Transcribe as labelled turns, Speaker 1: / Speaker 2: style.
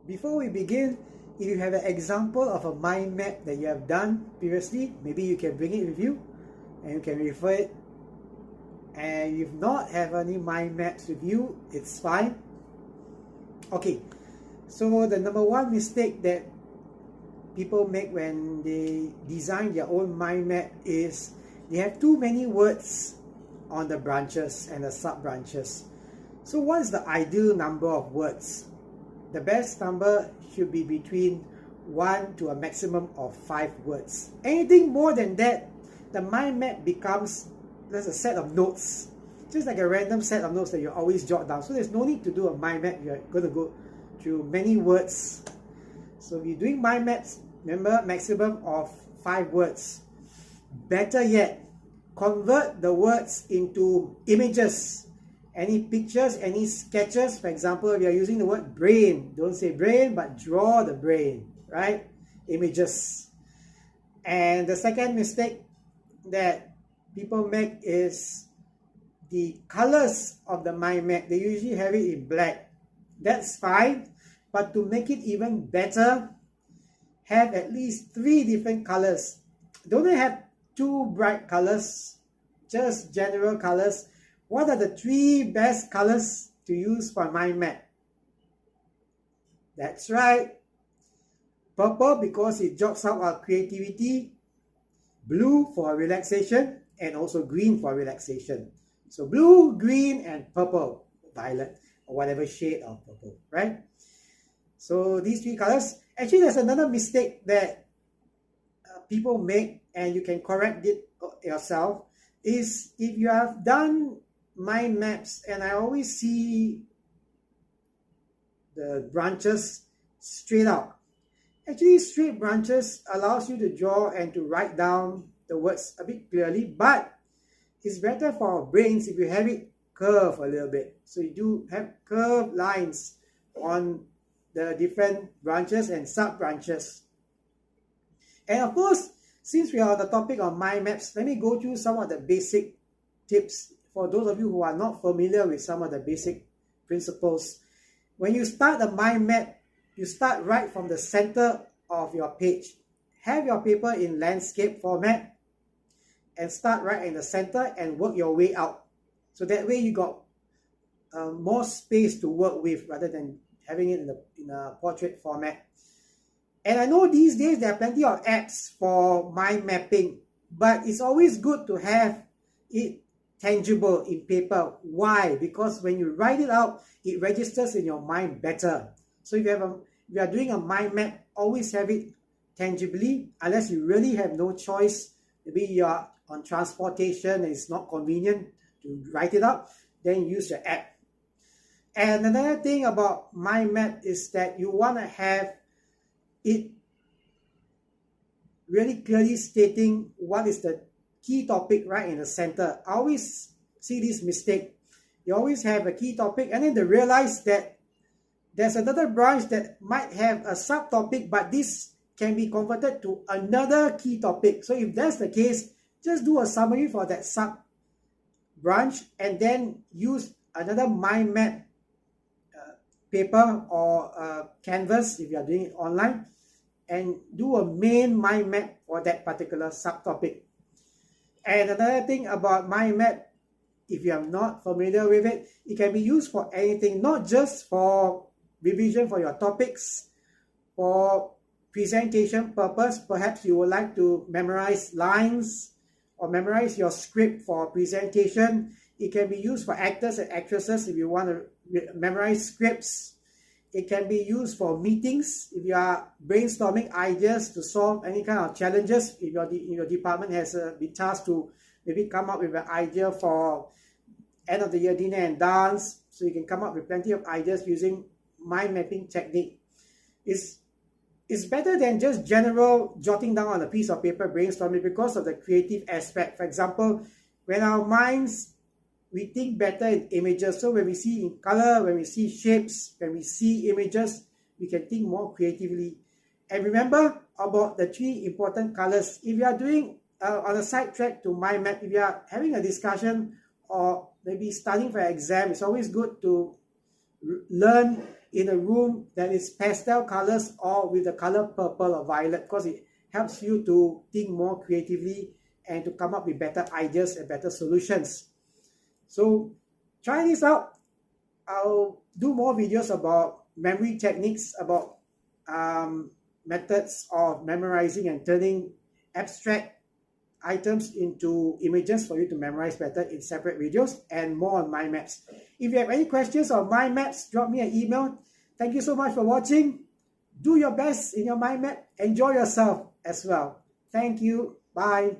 Speaker 1: Before we begin, if you have an example of a mind map that you have done previously, maybe you can bring it with you and you can refer it. And if not have any mind maps with you, it's fine. Okay, so the number one mistake that people make when they design their own mind map is they have too many words on the branches and the sub branches. So what is the ideal number of words? The best number should be between 1 to a maximum of 5 words. Anything more than that, the mind map becomes just a set of notes. Just like a random set of notes that you always jot down. So there's no need to do a mind map. You're going to go through many words. So if you're doing mind maps, remember maximum of 5 words. Better yet, convert the words into images. Any pictures, any sketches. For example, if you're using the word brain, don't say brain, but draw the brain, right? Images. And the second mistake that people make is the colors of the mind map. They usually have it in black. That's fine, but to make it even better, have at least 3 different colors. Don't have 2 bright colors, just general colors. What are the 3 best colors to use for mind map? That's right. Purple because it jogs out our creativity. Blue for relaxation. And also green for relaxation. So blue, green, and purple, violet, or whatever shade of purple, right? So these 3 colors. Actually, there's another mistake that people make, and you can correct it yourself, is if you have done mind maps, and I always see the branches straight out. Actually, straight branches allows you to draw and to write down the words a bit clearly, but it's better for our brains if you have it curved a little bit. So you do have curved lines on the different branches and sub branches. And of course, since we are on the topic of mind maps, let me go through some of the basic tips for those of you who are not familiar with some of the basic principles. When you start a mind map, you start right from the center of your page. Have your paper in landscape format and start right in the center and work your way out. So that way you got more space to work with rather than having it in a portrait format. And I know these days there are plenty of apps for mind mapping, but it's always good to have it tangible in paper. Why? Because when you write it out, it registers in your mind better. So if you are doing a mind map, always have it tangibly, unless you really have no choice. Maybe you are on transportation and it's not convenient to write it up, then use your app. And another thing about mind map is that you want to have it really clearly stating what is the key topic right in the center. I always see this mistake. You always have a key topic and then they realize that there's another branch that might have a subtopic, but this can be converted to another key topic. So if that's the case, just do a summary for that sub branch and then use another mind map paper or canvas if you are doing it online and do a main mind map for that particular subtopic. And another thing about mind map, if you are not familiar with it, it can be used for anything, not just for revision for your topics, for presentation purpose. Perhaps you would like to memorize lines or memorize your script for presentation. It can be used for actors and actresses if you want to memorize scripts. It can be used for meetings if you are brainstorming ideas to solve any kind of challenges. If your department has been tasked to maybe come up with an idea for end of the year dinner and dance, so you can come up with plenty of ideas using mind mapping technique. It's better than just general jotting down on a piece of paper brainstorming because of the creative aspect. For example, when our minds, we think better in images. So when we see in color, when we see shapes, when we see images, we can think more creatively. And remember about the 3 important colors. If you are doing on a side track to mind map, if you are having a discussion or maybe studying for an exam, it's always good to learn in a room that is pastel colors or with the color purple or violet, because it helps you to think more creatively and to come up with better ideas and better solutions. So try this out. I'll do more videos about memory techniques, about methods of memorizing and turning abstract items into images for you to memorize better in separate videos, and more on mind maps. If you have any questions on mind maps, drop me an email. Thank you so much for watching. Do your best in your mind map. Enjoy yourself as well. Thank you. Bye.